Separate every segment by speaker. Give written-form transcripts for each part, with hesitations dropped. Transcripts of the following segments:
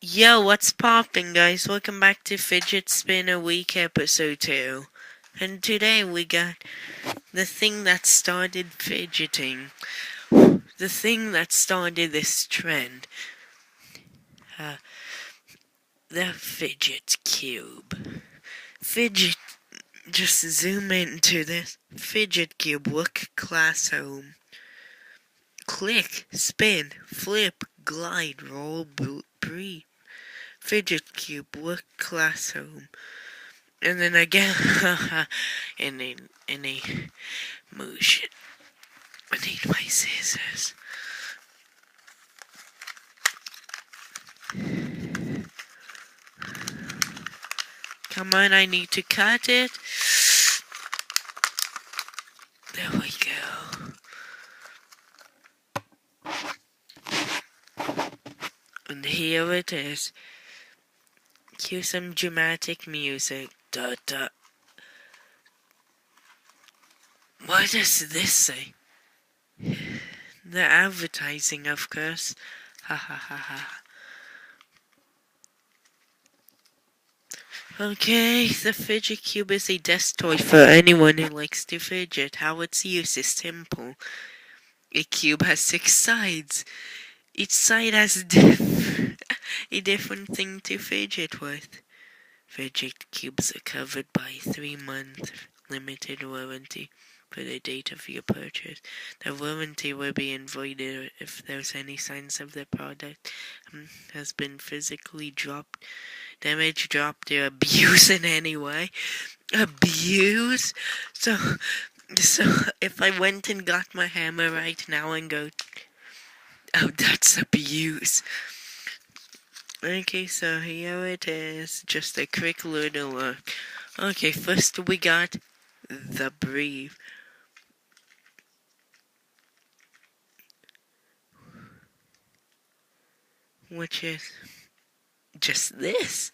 Speaker 1: Yo, what's poppin', guys? Welcome back to Fidget Spinner Week episode 2. And today we got the thing that started fidgeting. The thing that started this trend. Uh, the Fidget Cube. Just zoom into this. Fidget Cube, look class home. Click, spin, flip, glide, roll, breathe. Fidget Cube, look class home. And then again, in a motion. I need my scissors. Come on, I need to cut it. There we go. And here it is. Cue some dramatic music. Da da. What does this say? The advertising, of course. Ha ha ha ha. Okay, the Fidget Cube is a desk toy for anyone who likes to fidget. How its use is simple. A cube has 6 sides. Each side has a different thing to fidget with. Fidget cubes are covered by 3-month limited warranty for the date of your purchase. The warranty will be voided if there's any signs of the product has been physically damaged, dropped, or abused in any way. Abuse? So if I went and got my hammer right now and go, oh, that's abuse. Okay, so here it is. Just a quick little look. Okay, first we got the brief. Which is just this.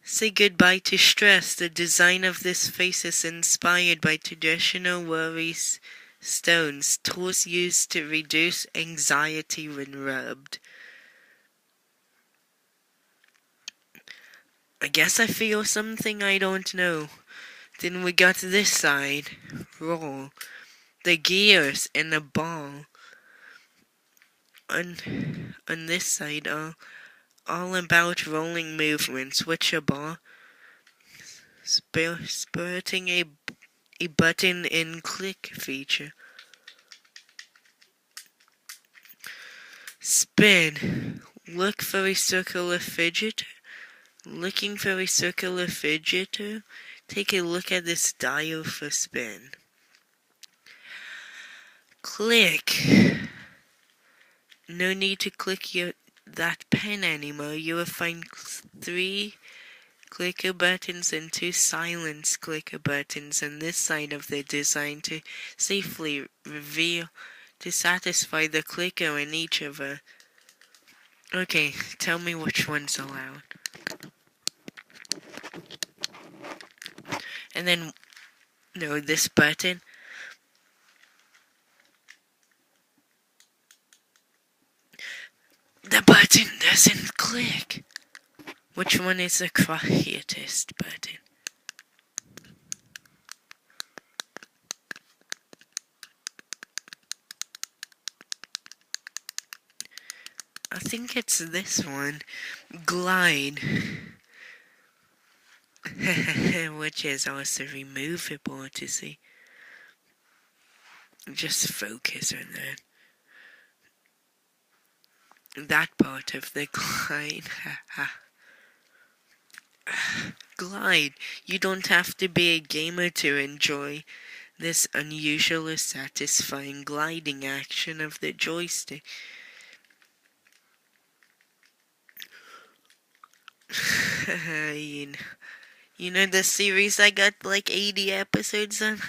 Speaker 1: Say goodbye to stress. The design of this face is inspired by traditional worries stones, tools used to reduce anxiety when rubbed. I guess I feel something I don't know. Then we got this side. Roll. The gears and the ball. On this side, all about rolling movements. Switchable. Spurting a button in click feature. Spin. Look for a circular fidget. Looking for a circular fidgeter? Take a look at this dial for spin. Click. No need to click that pen anymore. You will find 3 clicker buttons and 2 silence clicker buttons on this side of the design to safely reveal to satisfy the clicker in each of them. Okay, tell me which one's allowed. And then, no, this button. The button doesn't click. Which one is the quietest button? I think it's this one. Glide. Which is also removable to see. Just focus on that part of the glide. Glide. You don't have to be a gamer to enjoy this unusual, satisfying gliding action of the joystick. You know the series I got like 80 episodes on?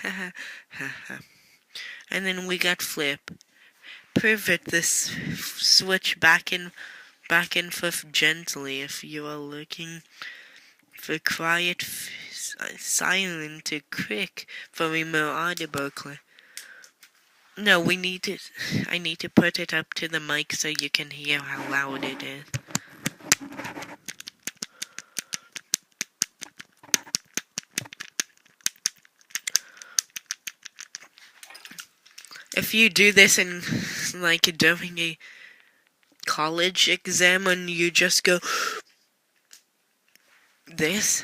Speaker 1: And then we got flip. Pivot this switch back and forth gently if you are looking for quiet, silent to quick for a more audible clip. No, I need to put it up to the mic so you can hear how loud it is. If you do this in, like, during a college exam and you just go this,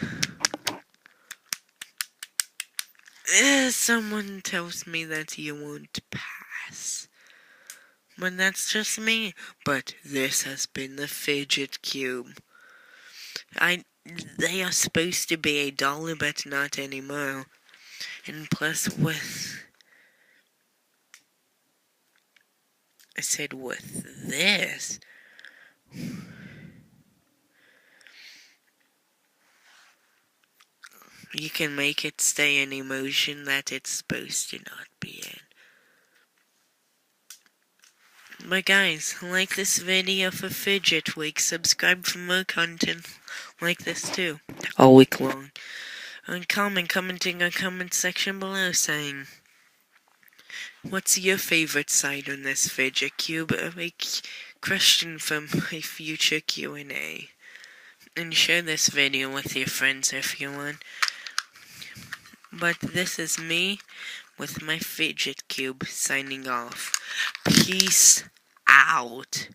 Speaker 1: someone tells me that you won't pass. But that's just me. But this has been the Fidget Cube. They are supposed to be $1, but not anymore. And plus I said with this, you can make it stay in emotion that it's supposed to not be in. But guys, like this video for Fidget Week, subscribe for more content like this too, all week long. And commenting in the comment section below saying, what's your favorite side on this Fidget Cube? A question from a future Q&A. And share this video with your friends if you want. But this is me with my Fidget Cube signing off. Peace out.